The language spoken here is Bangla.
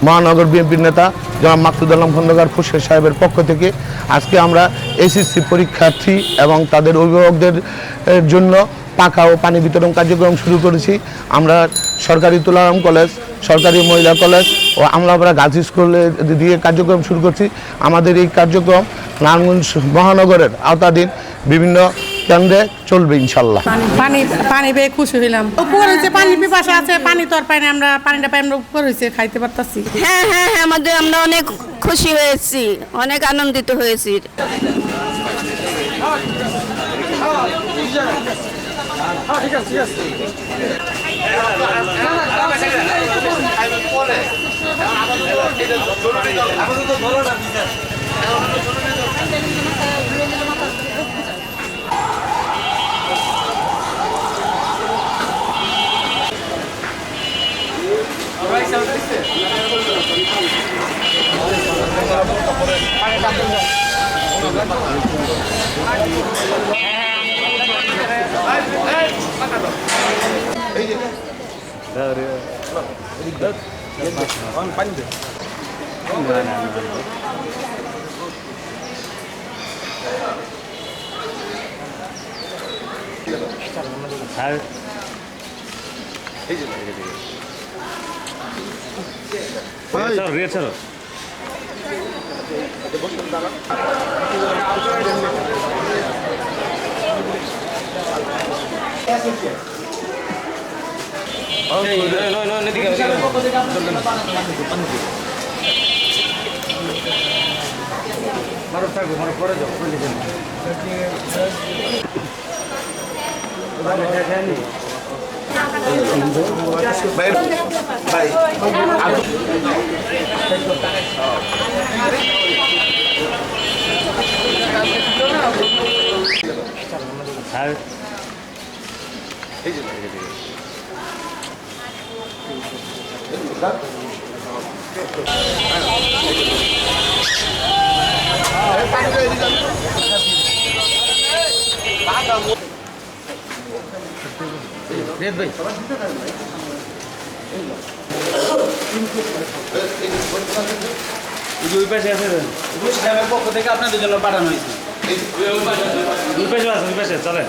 মহানগর বিএনপির নেতা জনাব মাকসুদ আলম খন্দকার ফুরশেদ সাহেবের পক্ষ থেকে আজকে আমরা এসএসসি পরীক্ষার্থী এবং তাদের অভিভাবকদের জন্য পাখা ও পানি বিতরণ কার্যক্রম শুরু করেছি। আমরা সরকারি তুলারাম কলেজ, সরকারি মহিলা কলেজ ও আমলাপাড়া গার্লস স্কুলে দিয়ে কার্যক্রম শুরু করছি। আমাদের এই কার্যক্রম নারায়ণগঞ্জ মহানগরের আওতাধীন বিভিন্ন কেন্দ্রে চলবে ইনশাল্লাহ। পানি পেয়ে খুশি হইলাম। উপর হয়েছে পানি পিপাসা আছে, পানি তো আর পাইনি, আমরা পানিটা পাই আমরা উপর হয়েছে খাইতে পারতাছি। হ্যাঁ হ্যাঁ হ্যাঁ, আমরা অনেক খুশি হয়েছি, অনেক আনন্দিত হয়েছি। পক্ষ থেকে আপনাদের জন্য পাঠানো হয়েছে। চলে